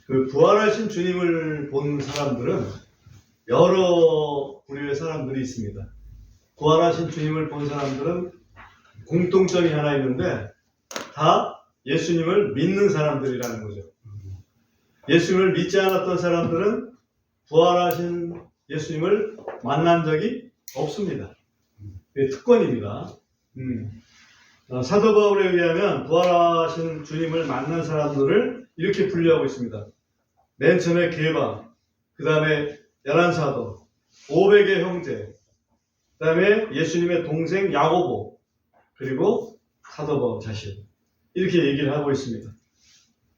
그 부활하신 주님을 본 사람들은 여러 부류의 사람들이 있습니다. 부활하신 주님을 본 사람들은 공통점이 하나 있는데 다 예수님을 믿는 사람들이라는 거죠. 예수님을 믿지 않았던 사람들은 부활하신 예수님을 만난 적이 없습니다. 이게 특권입니다. 사도 바울에 의하면 부활하신 주님을 만난 사람들을 이렇게 분류하고 있습니다. 맨 처음에 게바, 그 다음에 11사도, 500의 형제, 그 다음에 예수님의 동생 야고보, 그리고 사도 바울 자신, 이렇게 얘기를 하고 있습니다.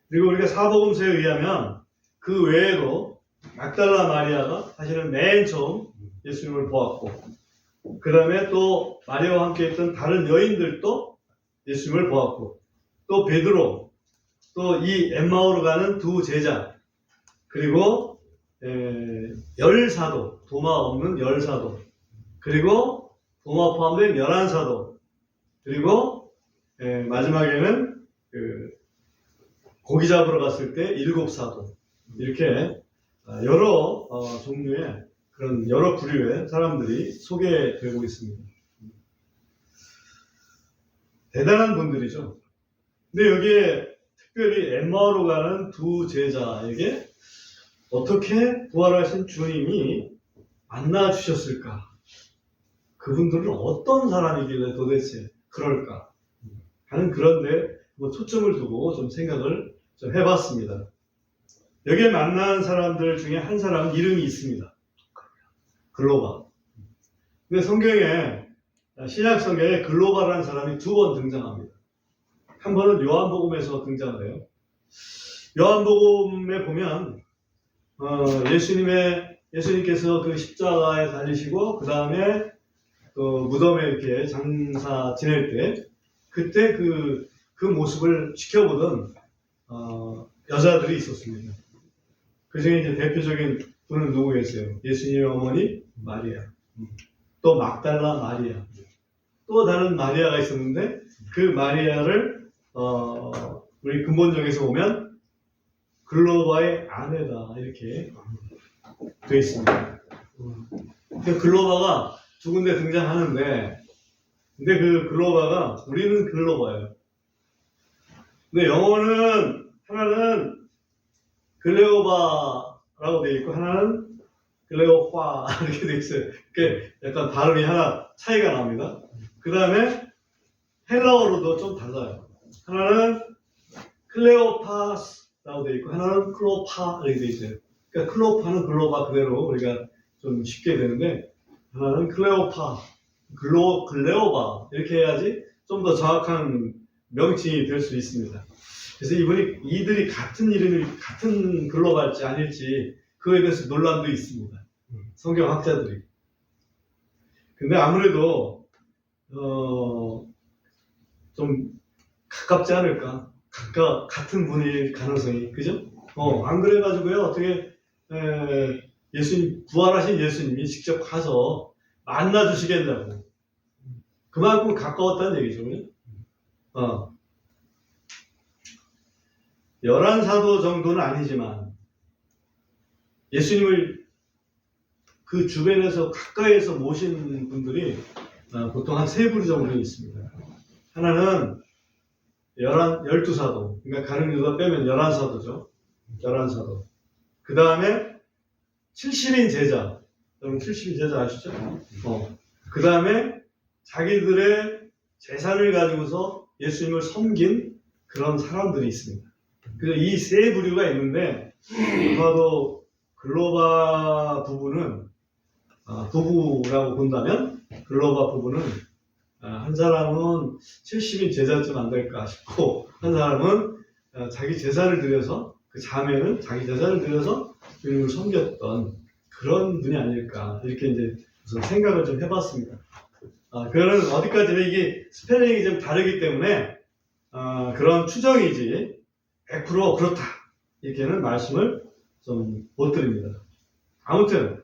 그리고 우리가 사복음서에 의하면 그 외에도 막달라 마리아가 사실은 맨 처음 예수님을 보았고, 그 다음에 또 마리아와 함께 있던 다른 여인들도 예수님을 보았고, 또 베드로, 또 이 엠마오로 가는 두 제자, 그리고 열사도, 도마 없는 열사도, 그리고 도마 포함된 11사도, 그리고 마지막에는 고기 잡으러 갔을 때 7사도, 이렇게 여러 종류의 그런 여러 부류의 사람들이 소개되고 있습니다. 대단한 분들이죠. 근데 여기에 특별히 엠마오로 가는 두 제자에게 어떻게 부활하신 주님이 만나 주셨을까? 그분들은 어떤 사람이길래 도대체 그럴까? 하는 그런데 초점을 두고 좀 생각을 좀 해봤습니다. 여기에 만난 사람들 중에 한 사람 이름이 있습니다. 글로바. 근데 성경에, 신약 성경에 글로바라는 사람이 두 번 등장합니다. 한 번은 요한복음에서 등장을 해요. 요한복음에 보면 예수님께서 그 십자가에 달리시고 그 다음에 그 무덤에 이렇게 장사 지낼 때 그때 그 모습을 지켜보던 여자들이 있었습니다. 그 중에 이제 대표적인 분은 누구겠어요? 예수님의 어머니 마리아, 또 막달라 마리아, 또 다른 마리아가 있었는데 그 마리아를 우리 근본적에서 보면 글로바의 아내다 이렇게 되어 있습니다. 글로바가 두 군데 등장하는데, 근데 그 글로바가 우리는 글로바예요. 근데 영어는 하나는 글레오바라고 되어 있고 하나는 글레오파 이렇게 되어 있어요. 그게 약간 발음이 하나 차이가 납니다. 그 다음에 헬라어로도 좀 달라요. 하나는 클레오파스라고 되어 있고 하나는 클로파 이렇게 되어 있어요. 그러니까 클로파는 글로바 그대로 우리가 좀 쉽게 되는데 하나는 클레오파, 글레오바 이렇게 해야지 좀 더 정확한 명칭이 될 수 있습니다. 그래서 이들이 같은 이름이 같은 글로바일지 아닐지 그거에 대해서 논란도 있습니다. 성경학자들이. 근데 아무래도 좀 가깝지 않을까? 같은 분일 가능성이, 그죠? 안 그래가지고요, 어떻게, 부활하신 예수님이 직접 가서 만나주시겠다고. 그만큼 가까웠다는 얘기죠, 그죠? 11사도 정도는 아니지만, 예수님을 그 주변에서 가까이에서 모신 분들이 보통 한 3부류 정도 있습니다. 하나는 12사도, 그러니까 가룟 유다 빼면 11사도죠. 11사도. 그 다음에 70인 제자. 여러분 70인 제자 아시죠? 그 다음에 자기들의 재산을 가지고서 예수님을 섬긴 그런 사람들이 있습니다. 그래서 이 3부류가 있는데, 아마도 글로바 부부는, 부부라고 본다면, 글로바 부부는 한 사람은 70인 제자쯤 안 될까 싶고, 한 사람은 자기 재산을 들여서, 그 자매는 자기 재산을 들여서 주님을 섬겼던 그런 분이 아닐까, 이렇게 이제 우선 생각을 좀 해봤습니다. 그거는 어디까지나 이게 스펠링이 좀 다르기 때문에, 그런 추정이지, 100% 그렇다. 이렇게는 말씀을 좀 못 드립니다. 아무튼,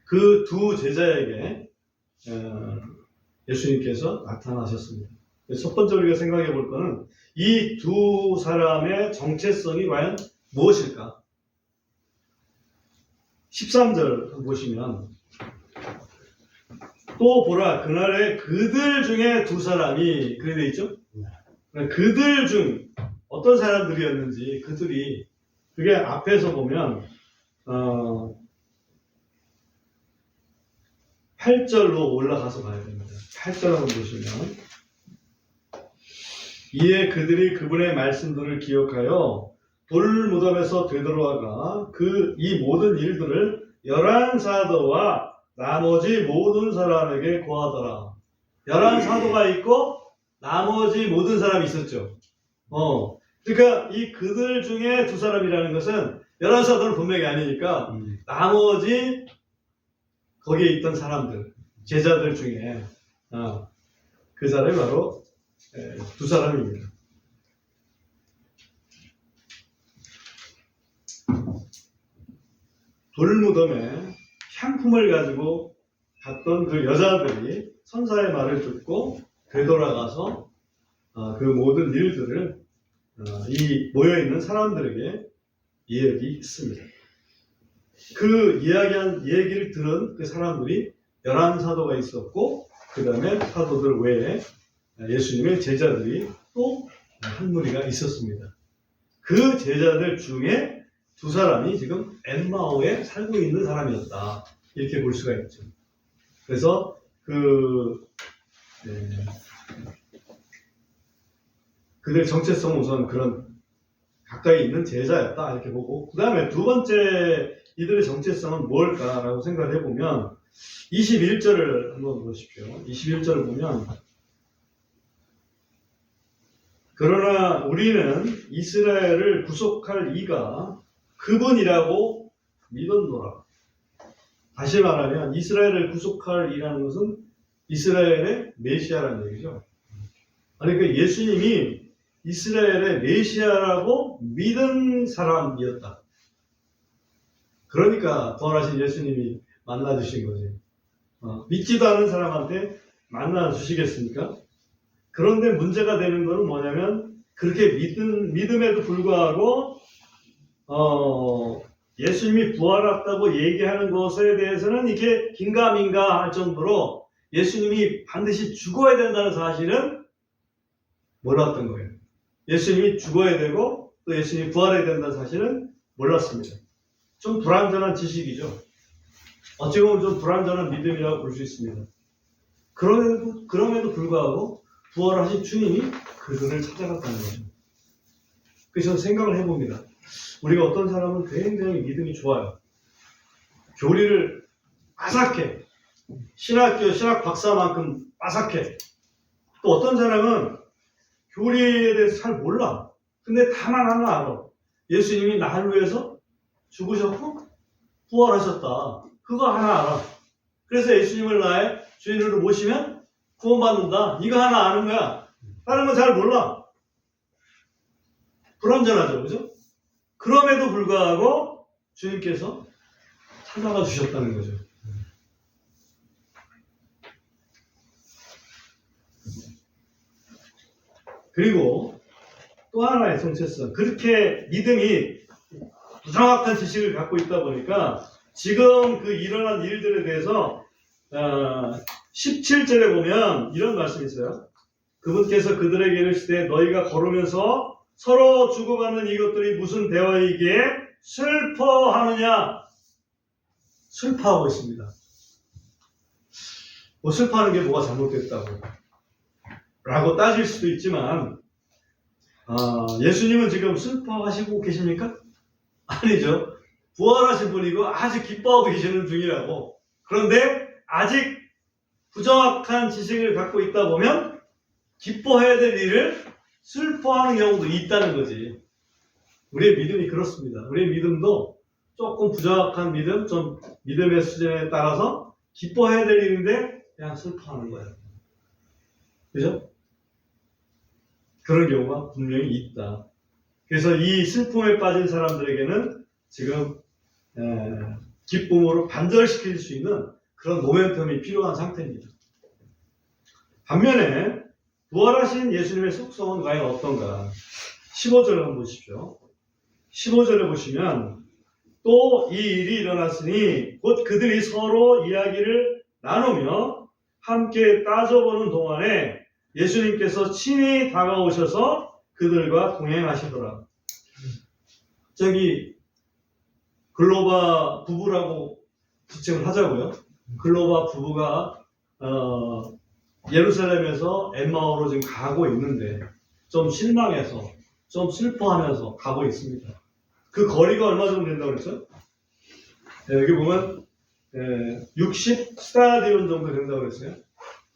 그 두 제자에게, 예수님께서 나타나셨습니다. 첫 번째 우리가 생각해 볼 거는 이 두 사람의 정체성이 과연 무엇일까? 13절 보시면 또 보라 그날에 그들 중에 두 사람이 그래 돼 있죠? 그들 중 어떤 사람들이었는지 그들이 그게 앞에서 보면 8절로 올라가서 봐야 됩니다. 8절 한번 보시면 이에 그들이 그분의 말씀들을 기억하여 돌무덤에서 되돌아가 이 모든 일들을 11사도와 나머지 모든 사람에게 고하더라. 11사도가 있고 나머지 모든 사람이 있었죠. 그러니까 이 그들 중에 두 사람이라는 것은 11사도는 분명히 아니니까 나머지 거기에 있던 사람들, 제자들 중에 그 사람이 바로 두 사람입니다. 돌무덤에 향품을 가지고 갔던 그 여자들이 선사의 말을 듣고 되돌아가서 그 모든 일들을 이 모여있는 사람들에게 이야기했습니다. 그 이야기한 얘기를 들은 그 사람들이 11사도가 있었고 그 다음에 사도들 외에 예수님의 제자들이 또 한 무리가 있었습니다. 그 제자들 중에 두 사람이 지금 엠마오에 살고 있는 사람이었다. 이렇게 볼 수가 있죠. 그래서 그들 정체성 우선 그런 가까이 있는 제자였다. 이렇게 보고 그 다음에 두 번째 이들의 정체성은 뭘까라고 생각을 해보면 21절을 한번 보십시오. 21절을 보면 그러나 우리는 이스라엘을 구속할 이가 그분이라고 믿었노라. 다시 말하면 이스라엘을 구속할 이라는 것은 이스라엘의 메시아라는 얘기죠. 그러니까 예수님이 이스라엘의 메시아라고 믿은 사람이었다. 그러니까 부활하신 예수님이 만나주신 거지. 믿지도 않은 사람한테 만나주시겠습니까? 그런데 문제가 되는 것은 뭐냐면 그렇게 믿음에도 불구하고 예수님이 부활했다고 얘기하는 것에 대해서는 이게 긴가민가 할 정도로 예수님이 반드시 죽어야 된다는 사실은 몰랐던 거예요. 예수님이 죽어야 되고 또 예수님이 부활해야 된다는 사실은 몰랐습니다. 좀 불완전한 지식이죠. 어찌 보면 좀 불완전한 믿음이라고 볼 수 있습니다. 그럼에도 불구하고 부활하신 주님이 그들을 찾아갔다는 거죠. 그래서 생각을 해봅니다. 우리가 어떤 사람은 굉장히 믿음이 좋아요. 교리를 빠삭해. 신학 박사만큼 빠삭해. 또 어떤 사람은 교리에 대해서 잘 몰라. 근데 다만 하나 알아. 예수님이 나를 위해서 죽으셨고 부활하셨다. 그거 하나 알아. 그래서 예수님을 나의 주인으로 모시면 구원받는다. 이거 하나 아는 거야. 다른 건 잘 몰라. 불완전하죠. 그죠? 그럼에도 불구하고 주님께서 찾아가 주셨다는 거죠. 그리고 또 하나의 정체성. 그렇게 믿음이 부정확한 지식을 갖고 있다 보니까 지금 그 일어난 일들에 대해서 17절에 보면 이런 말씀이 있어요. 그분께서 그들에게 이르시되 너희가 걸으면서 서로 주고받는 이것들이 무슨 대화이기에 슬퍼하느냐. 슬퍼하고 있습니다. 뭐 슬퍼하는 게 뭐가 잘못됐다고 라고 따질 수도 있지만 예수님은 지금 슬퍼하시고 계십니까? 아니죠. 부활하신 분이고 아주 기뻐하고 계시는 중이라고. 그런데 아직 부정확한 지식을 갖고 있다 보면 기뻐해야 될 일을 슬퍼하는 경우도 있다는 거지. 우리의 믿음이 그렇습니다. 우리의 믿음도 조금 부정확한 믿음, 좀 믿음의 수준에 따라서 기뻐해야 될 일인데 그냥 슬퍼하는 거예요. 그죠? 그런 경우가 분명히 있다. 그래서 이 슬픔에 빠진 사람들에게는 지금 기쁨으로 반절시킬 수 있는 그런 모멘텀이 필요한 상태입니다. 반면에 부활하신 예수님의 속성은 과연 어떤가? 15절을 한번 보십시오. 15절에 보시면 또 이 일이 일어났으니 곧 그들이 서로 이야기를 나누며 함께 따져보는 동안에 예수님께서 친히 다가오셔서 그들과 동행하시더라. 저기 글로바 부부라고 지칭을 하자고요. 글로바 부부가 예루살렘에서 엠마오로 지금 가고 있는데 좀 실망해서 좀 슬퍼하면서 가고 있습니다. 그 거리가 얼마 정도 된다고 그랬죠? 여기 보면 60 스타디온 정도 된다고 그랬어요.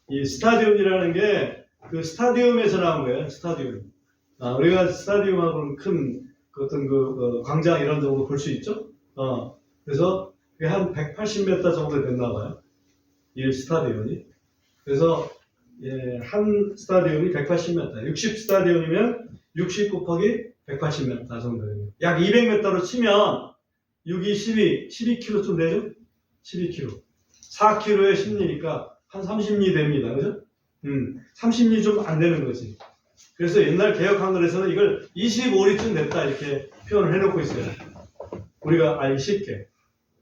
이 스타디움이라는 게 그 스타디움에서 나온 거예요. 스타디움. 우리가 스타디움하고는 큰 어떤 광장 이런 정도 볼 수 있죠. 그래서 그게 한 180m 정도 됐나 봐요. 이 스타디움이. 그래서 한 스타디움이 180m. 60 스타디움이면 60 곱하기 180m 정도 됩니다. 약 200m로 치면 6이 12km쯤 되죠? 12km. 4km에 10리니까 한 30리 됩니다. 그죠? 30리 좀 안 되는 거지. 그래서 옛날 개혁 한글에서는 이걸 25리쯤 됐다 이렇게 표현을 해놓고 있어요. 우리가 알기 쉽게.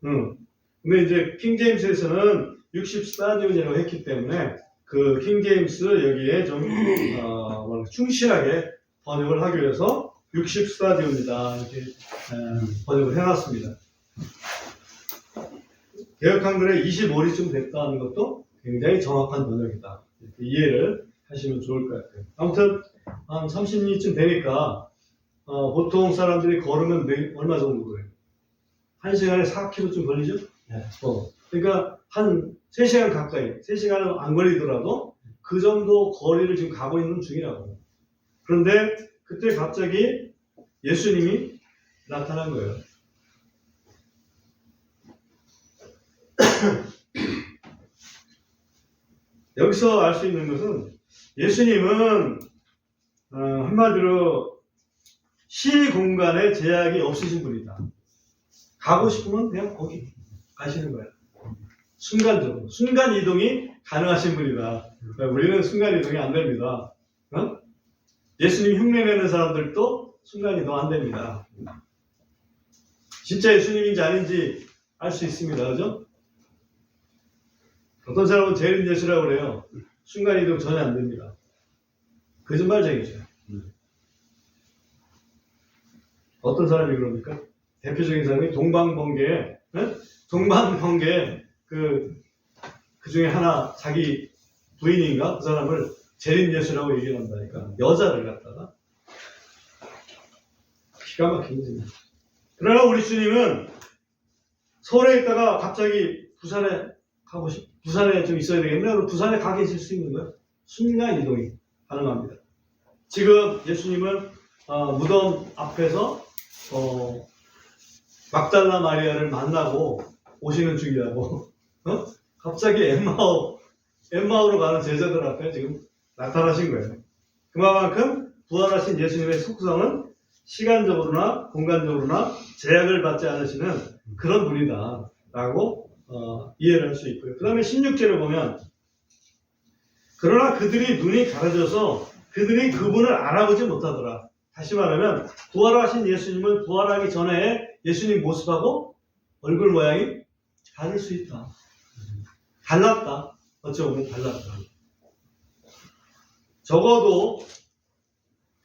근데 이제 킹제임스에서는 60 스타디움이라고 했기 때문에 그 킹제임스 여기에 좀 충실하게 번역을 하기 위해서 60 스타디움이다 이렇게 번역을 해놨습니다. 개혁 한글에 25리쯤 됐다는 것도 굉장히 정확한 번역이다. 이렇게 이해를 하시면 좋을 것 같아요. 아무튼 한 30리쯤 되니까 보통 사람들이 걸으면 얼마 정도 걸려요? 1시간에 4km쯤 걸리죠? 네. 그러니까 한 3시간 가까이, 3시간은 안 걸리더라도 그 정도 거리를 지금 가고 있는 중이라고. 그런데 그때 갑자기 예수님이 나타난 거예요. 여기서 알 수 있는 것은 예수님은 한마디로 시공간에 제약이 없으신 분이다. 가고 싶으면 그냥 거기 가시는 거야. 순간적으로. 순간 이동이 가능하신 분이다. 우리는 순간 이동이 안 됩니다. 예수님 흉내내는 사람들도 순간 이동 안 됩니다. 진짜 예수님인지 아닌지 알 수 있습니다. 그죠? 어떤 사람은 재림 예수라고 그래요. 순간 이동 전혀 안 됩니다. 거짓말쟁이죠. 어떤 사람이 그럽니까? 대표적인 사람이 동방번개 그 중에 하나 자기 부인인가 그 사람을 재림 예수라고 얘기를 한다니까. 여자를 갖다가 기가 막힙니다. 그러나 우리 주님은 서울에 있다가 갑자기 부산에 좀 있어야 되겠네요. 그럼 부산에 가 계실 수 있는 거예요. 순간 이동이 가능합니다. 지금 예수님은 무덤 앞에서 막달라 마리아를 만나고 오시는 중이라고. 갑자기 엠마오로 가는 제자들 앞에 지금 나타나신 거예요. 그만큼 부활하신 예수님의 속성은 시간적으로나 공간적으로나 제약을 받지 않으시는 그런 분이다 라고 이해를 할 수 있고요. 그 다음에 16절을 보면 그러나 그들이 눈이 가려져서 그들이 그분을 알아보지 못하더라. 다시 말하면 부활하신 예수님은 부활하기 전에 예수님 모습하고 얼굴 모양이 다를 수 있다. 달랐다. 어찌 보면 달랐다. 적어도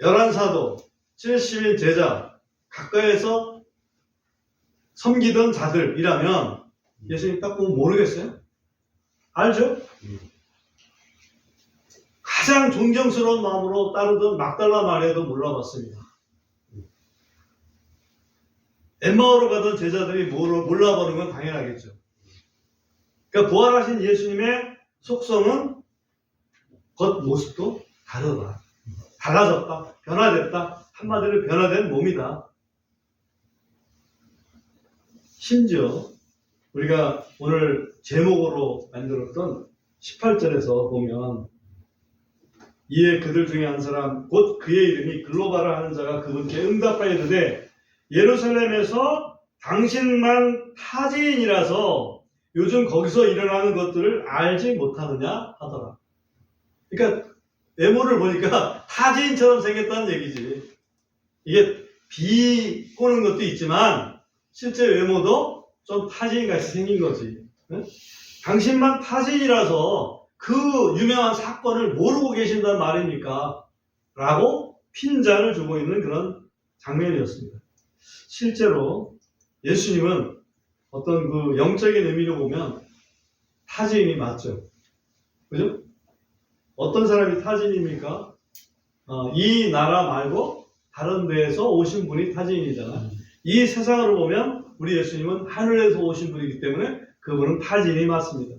11사도 70인 제자 가까이에서 섬기던 자들이라면 예수님 딱 보면 모르겠어요? 알죠? 가장 존경스러운 마음으로 따르던 막달라 마리아도 몰라봤습니다. 엠마오로 가던 제자들이 몰라보는 건 당연하겠죠. 그러니까 부활하신 예수님의 속성은 겉모습도 다르다. 달라졌다. 변화됐다. 한마디로 변화된 몸이다. 심지어 우리가 오늘 제목으로 만들었던 18절에서 보면 이에 그들 중에 한 사람 곧 그의 이름이 글로바라 하는 자가 그분께 응답하였는데 예루살렘에서 당신만 타지인이라서 요즘 거기서 일어나는 것들을 알지 못하느냐 하더라. 그러니까 외모를 보니까 타지인처럼 생겼다는 얘기지. 이게 비꼬는 것도 있지만 실제 외모도 좀 타지인같이 생긴 거지. 응? 당신만 타지인이라서 그 유명한 사건을 모르고 계신단 말입니까? 라고 핀잔을 주고 있는 그런 장면이었습니다. 실제로 예수님은 어떤 그 영적인 의미로 보면 타지인이 맞죠. 그죠? 어떤 사람이 타지인입니까? 이 나라 말고 다른 데에서 오신 분이 타지인이잖아. 이 세상으로 보면 우리 예수님은 하늘에서 오신 분이기 때문에 그분은 타지인이 맞습니다.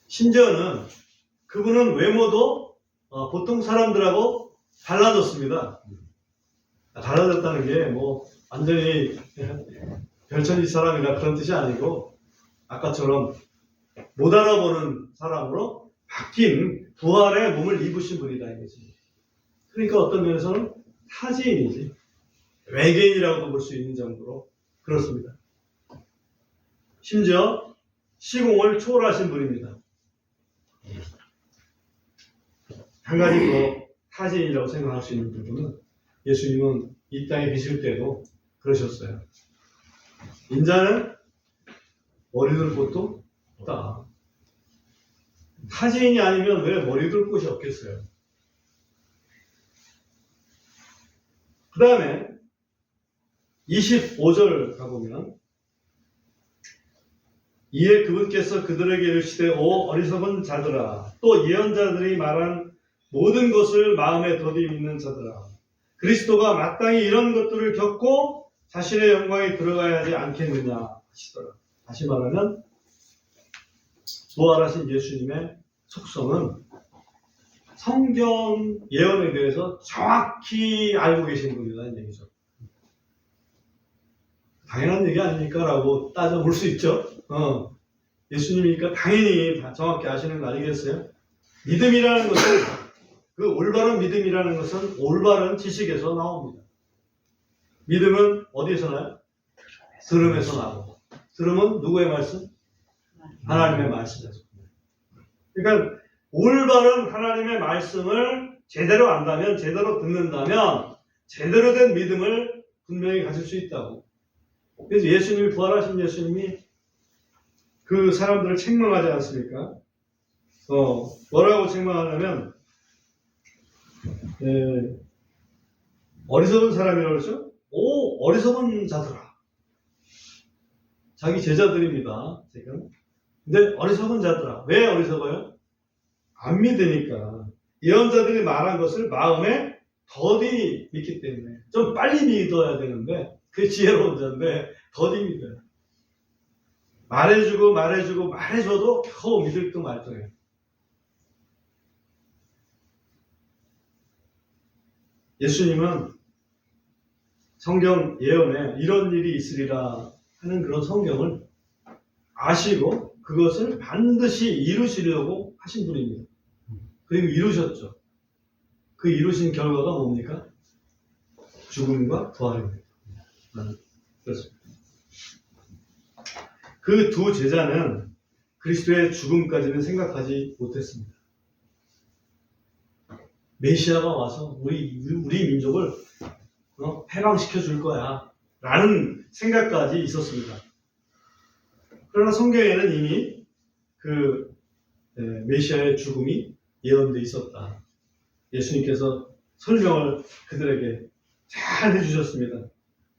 심지어는 그분은 외모도 보통 사람들하고 달라졌습니다. 달라졌다는 게 뭐 완전히 별천지 사람이나 그런 뜻이 아니고 아까처럼 못 알아보는 사람으로 바뀐 부활의 몸을 입으신 분이다 이거지. 그러니까 어떤 면에서는 타지인이지. 외계인이라고도 볼 수 있는 정도로 그렇습니다. 심지어 시공을 초월하신 분입니다. 한 가지 더 타지인이라고 생각할 수 있는 부분은 예수님은 이 땅에 계실 때도 그러셨어요. 인자는 머리 둘 곳도 없다. 타지인이 아니면 왜 머리 둘 곳이 없겠어요? 그 다음에 25절 가보면 이에 그분께서 그들에게 이르시되 오 어리석은 자들아 또 예언자들이 말한 모든 것을 마음에 더디 믿는 자들아 그리스도가 마땅히 이런 것들을 겪고 자신의 영광에 들어가야 하지 않겠느냐 하시더라. 다시 말하면 부활하신 예수님의 속성은 성경 예언에 대해서 정확히 알고 계신 분이라는 얘기죠. 당연한 얘기 아닙니까? 라고 따져볼 수 있죠. 예수님이니까 당연히 다 정확히 아시는 거 아니겠어요? 믿음이라는 것은, 그 올바른 믿음이라는 것은 올바른 지식에서 나옵니다. 믿음은 어디에서 나요? 들음에서 나오고. 들음은 누구의 말씀? 하나님의 말씀에서. 그러니까 올바른 하나님의 말씀을 제대로 안다면, 제대로 듣는다면, 제대로 된 믿음을 분명히 가질 수 있다고. 그래서 예수님이, 부활하신 예수님이 그 사람들을 책망하지 않습니까? 뭐라고 책망하냐면, 어리석은 사람이라고 그러죠? 오, 어리석은 자들아. 자기 제자들입니다, 지금. 근데 어리석은 자들아. 왜 어리석어요? 안 믿으니까. 예언자들이 말한 것을 마음에 더디 믿기 때문에. 좀 빨리 믿어야 되는데, 그게 지혜로운 자인데, 더디 믿어요. 말해줘도 겨우 믿을 듯 말 듯해요. 예수님은 성경 예언에 이런 일이 있으리라 하는 그런 성경을 아시고 그것을 반드시 이루시려고 하신 분입니다. 그리고 이루셨죠. 그 이루신 결과가 뭡니까? 죽음과 부활입니다. 그렇습니다. 그 두 제자는 그리스도의 죽음까지는 생각하지 못했습니다. 메시아가 와서 우리 민족을 해방시켜 줄 거야 라는 생각까지 있었습니다. 그러나 성경에는 이미 그 메시아의 죽음이 예언되어 있었다. 예수님께서 설명을 그들에게 잘 해주셨습니다.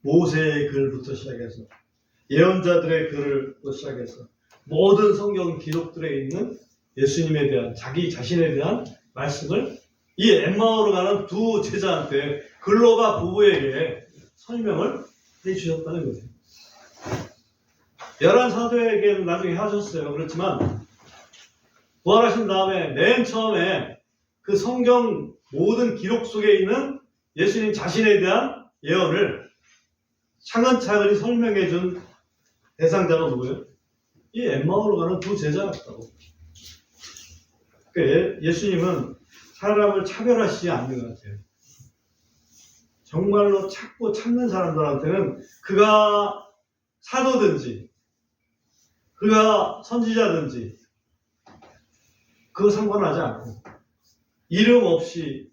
모세의 글부터 시작해서 예언자들의 글부터 시작해서 모든 성경 기록들에 있는 예수님에 대한, 자기 자신에 대한 말씀을 이 엠마오로 가는 두 제자한테, 글로바 부부에게 설명을 해주셨다는 거죠. 11사도에게는 나중에 하셨어요. 그렇지만 부활하신 다음에 맨 처음에 그 성경 모든 기록 속에 있는 예수님 자신에 대한 예언을 차근차근히 설명해 준 대상자가 누구예요? 이 엠마오로 가는 두 제자였다고. 그러니까 예수님은 사람을 차별하시지 않는 것 같아요. 정말로 찾고 찾는 사람들한테는 그가 사도든지 그가 선지자든지 그거 상관하지 않고 이름 없이,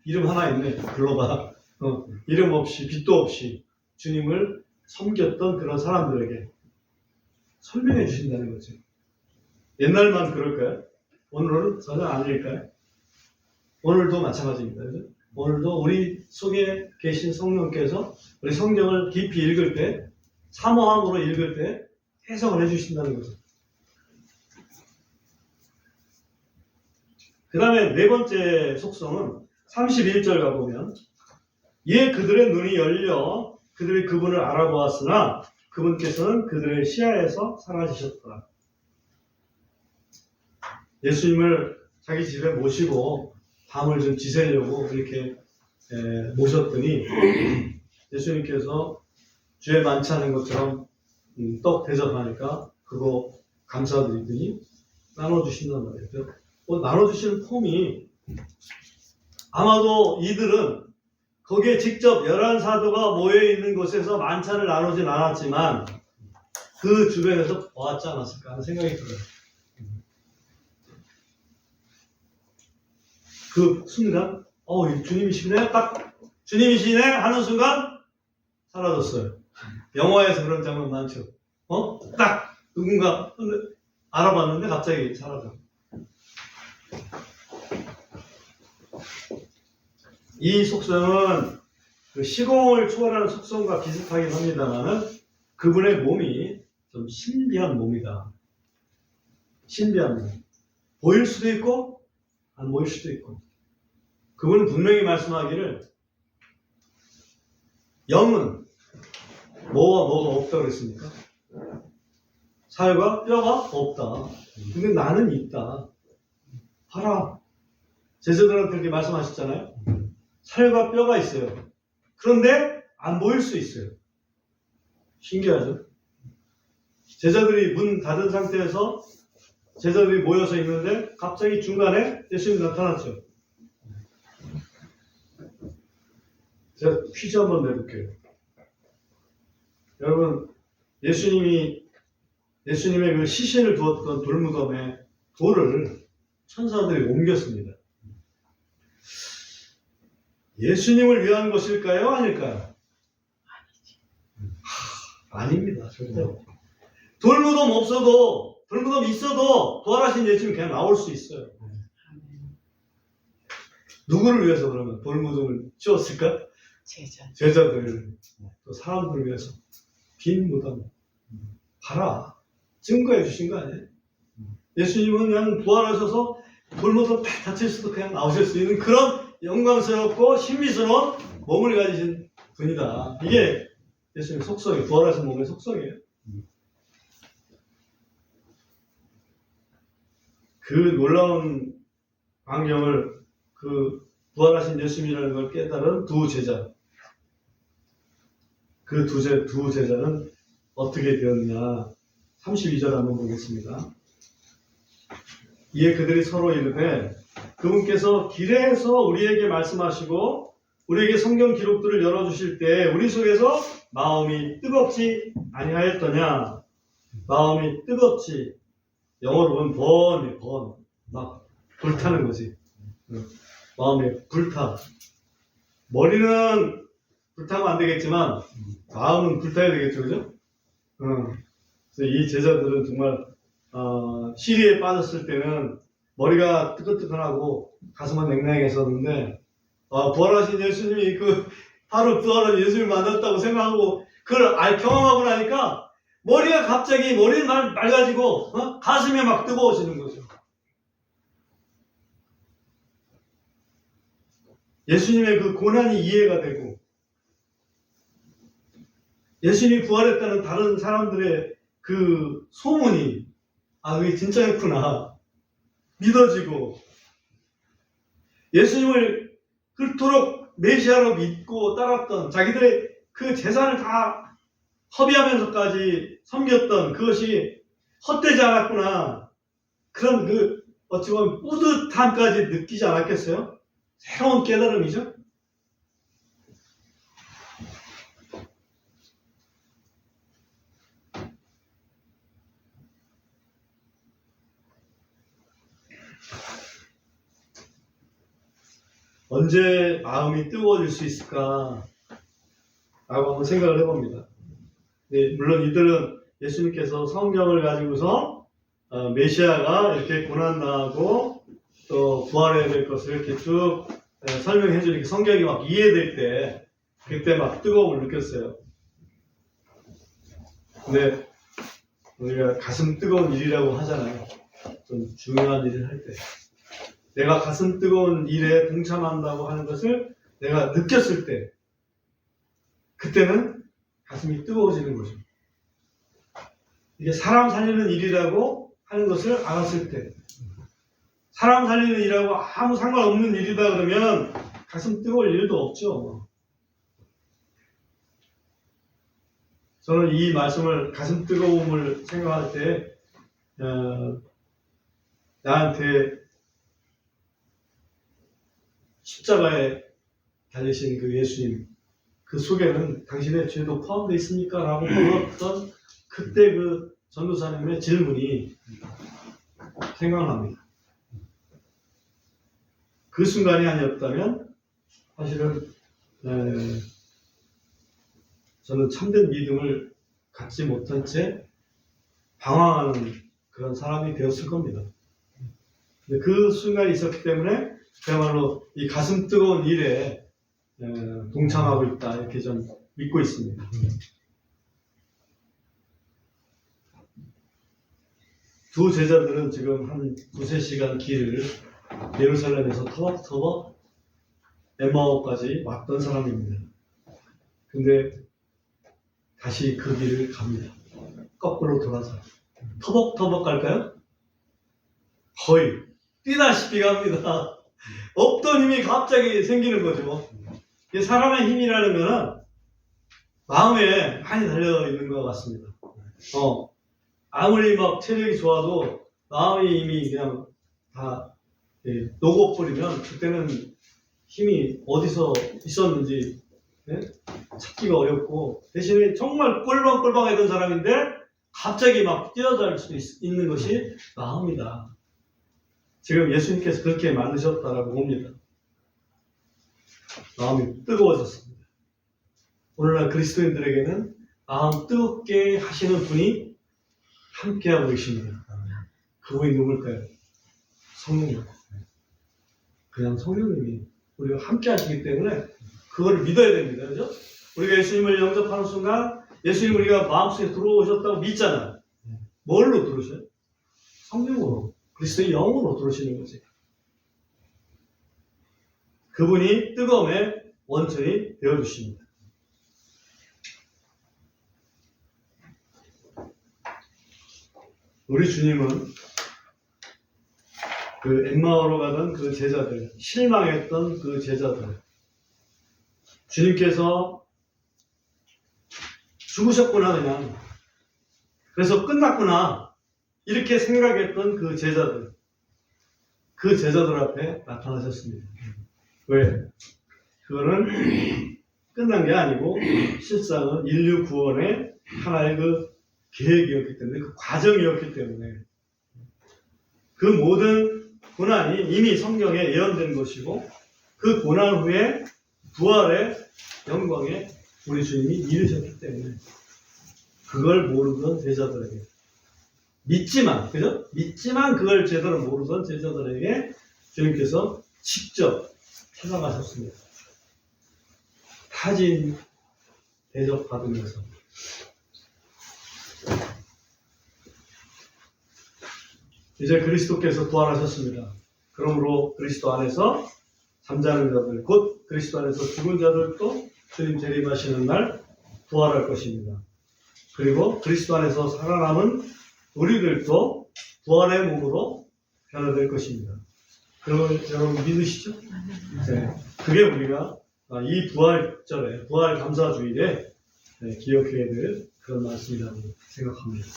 이름 하나 있네, 글로바. 이름 없이 빛도 없이 주님을 섬겼던 그런 사람들에게 설명해 주신다는 거죠. 옛날만 그럴까요? 오늘은 전혀 아닐까요? 오늘도 마찬가지입니다. 그죠? 오늘도 우리 속에 계신 성령께서 우리 성경을 깊이 읽을 때, 사모함으로 읽을 때 해석을 해주신다는 거죠. 그 다음에 네 번째 속성은 31절 가보면, 이에 그들의 눈이 열려 그들이 그분을 알아보았으나 그분께서는 그들의 시야에서 사라지셨더라. 예수님을 자기 집에 모시고 밤을 좀 지새려고 이렇게 모셨더니 예수님께서 주에 많지 않은 것처럼 떡 대접하니까 그거 감사드리더니 나눠주신단 말이에요. 나눠주시는 폼이 아마도 이들은 거기에 직접 11사도가 모여있는 곳에서 만찬을 나누진 않았지만 그 주변에서 보았지 않았을까 하는 생각이 들어요. 그 순간 주님이시네? 딱 주님이시네? 하는 순간 사라졌어요. 영화에서 그런 장면 많죠. 딱 누군가 알아봤는데 갑자기 사라져. 이 속성은 그 시공을 초월하는 속성과 비슷하긴 합니다만은 그분의 몸이 좀 신비한 몸이다. 신비한 몸. 보일 수도 있고 안 보일 수도 있고. 그분은 분명히 말씀하기를 영은 뭐와 뭐가 없다고 그랬습니까? 살과 뼈가 없다. 근데 나는 있다. 봐라. 제자들한테 그렇게 말씀하셨잖아요. 살과 뼈가 있어요. 그런데 안 보일 수 있어요. 신기하죠? 제자들이 문 닫은 상태에서 제자들이 모여서 있는데 갑자기 중간에 예수님이 나타났죠. 제가 퀴즈 한번 내볼게요. 여러분, 예수님의 그 시신을 두었던 돌무덤에 돌을 천사들이 옮겼습니다. 예수님을 위한 것일까요? 아닐까요? 아닙니다. 절대로. 돌무덤 있어도 부활하신 예수님이 그냥 나올 수 있어요. 누구를 위해서 그러면 돌무덤을 지었을까? 제자들, 또 사람들을 위해서 빈 무덤. 봐라. 증거해 주신 거 아니에요? 예수님은 그냥 부활하셔서 돌무덤 딱 닫혔어도 그냥 나오실 수 있는 그런 영광스럽고 신비스러운 몸을 가지신 분이다. 이게 예수님 속성이에요. 부활하신 몸의 속성이에요. 그 놀라운 광경을 그 부활하신 예수님이라는 걸 깨달은 두 제자. 그 두 제자는 어떻게 되었냐. 32절 한번 보겠습니다. 이에 그들이 서로 이르되 그분께서 길에서 우리에게 말씀하시고 우리에게 성경 기록들을 열어주실 때 우리 속에서 마음이 뜨겁지 아니하였더냐. 마음이 뜨겁지. 영어로 보면 번. 막 불타는 거지. 마음에 불타. 머리는 불타면 안 되겠지만 마음은 불타야 되겠죠, 그죠? 그래서 이 제자들은 정말 시리에 빠졌을 때는 머리가 뜨끈뜨끈하고 가슴은 냉랭했었는데 부활하신 예수님이 바로 부활하신 예수님을 만났다고 생각하고 그걸 경험하고 나니까 머리가 갑자기 머리는 맑아지고 가슴이 막 뜨거워지는 거죠. 예수님의 그 고난이 이해가 되고 예수님이 부활했다는 다른 사람들의 그 소문이 그게 진짜였구나 믿어지고 예수님을 그토록 메시아로 믿고 따랐던 자기들의 그 재산을 다 허비하면서까지 섬겼던 그것이 헛되지 않았구나. 그런 어찌 보면 뿌듯함까지 느끼지 않았겠어요? 새로운 깨달음이죠. 언제 마음이 뜨거워질 수 있을까? 라고 한번 생각을 해봅니다. 네, 물론 이들은 예수님께서 성경을 가지고서 메시아가 이렇게 고난당하고 또 부활해야 될 것을 이렇게 쭉 설명해 주니까 성경이 막 이해될 때 그때 막 뜨거움을 느꼈어요. 근데 우리가 가슴 뜨거운 일이라고 하잖아요. 좀 중요한 일을 할 때. 내가 가슴 뜨거운 일에 동참한다고 하는 것을 내가 느꼈을 때, 그때는 가슴이 뜨거워지는 거죠. 이게 사람 살리는 일이라고 하는 것을 알았을 때, 사람 살리는 일하고 아무 상관없는 일이다 그러면 가슴 뜨거울 일도 없죠. 저는 이 말씀을 가슴 뜨거움을 생각할 때 나한테 십자가에 달리신 그 예수님, 그 속에는 당신의 죄도 포함되어 있습니까? 라고 물었던 그때 그 전도사님의 질문이 생각납니다. 그 순간이 아니었다면 사실은 저는 참된 믿음을 갖지 못한 채 방황하는 그런 사람이 되었을 겁니다. 근데 그 순간이 있었기 때문에 그야말로 이 가슴 뜨거운 일에 동참하고 있다 이렇게 좀 믿고 있습니다. 두 제자들은 지금 한 2-3시간 길을 예루살렘에서 터벅터벅 엠마오까지 왔던 사람입니다. 근데 다시 그 길을 갑니다. 거꾸로 돌아서. 터벅터벅 갈까요? 거의 뛰다시피 갑니다. 없던 힘이 갑자기 생기는 거죠. 사람의 힘이라는 거는 마음에 많이 달려있는 것 같습니다. 아무리 막 체력이 좋아도 마음의 힘이 그냥 다 녹아버리면 그때는 힘이 어디서 있었는지 찾기가 어렵고, 대신에 정말 꼴방꼴방했던 사람인데 갑자기 막 뛰어들 수 있는 것이 마음이다. 지금 예수님께서 그렇게 만드셨다라고 봅니다. 마음이 뜨거워졌습니다. 오늘날 그리스도인들에게는 마음 뜨겁게 하시는 분이 함께하고 계십니다. 그분이 누굴까요? 성령. 그냥 성령님이 우리가 함께 하시기 때문에 그걸 믿어야 됩니다. 그죠? 우리가 예수님을 영접하는 순간 예수님 우리가 마음속에 들어오셨다고 믿잖아요. 뭘로 들어오셔요? 성령으로. 그리스도의 영으로 들어오시는 거지. 그분이 뜨거움의 원천이 되어주십니다. 우리 주님은 그 엠마오로 가던 그 제자들, 실망했던 그 제자들, 주님께서 죽으셨구나 그냥, 그래서 끝났구나 이렇게 생각했던 그 제자들, 그 제자들 앞에 나타나셨습니다. 왜? 그거는 끝난 게 아니고 실상은 인류 구원의 하나의 그 계획이었기 때문에, 그 과정이었기 때문에, 그 모든 고난이 이미 성경에 예언된 것이고, 그 고난 후에 부활의 영광에 우리 주님이 이르셨기 때문에 그걸 모르던 제자들에게, 믿지만, 그죠? 믿지만 그걸 제대로 모르던 제자들에게 주님께서 직접 찾아가셨습니다. 타진 대접받으면서. 이제 그리스도께서 부활하셨습니다. 그러므로 그리스도 안에서 잠자는 자들, 곧 그리스도 안에서 죽은 자들도 주님 재림하시는 날 부활할 것입니다. 그리고 그리스도 안에서 살아남은 우리들도 부활의 몸으로 변화될 것입니다. 그걸 여러분 믿으시죠? 네. 그게 우리가 이 부활절에, 부활 감사주일에 기억해야 될 그런 말씀이라고 생각합니다.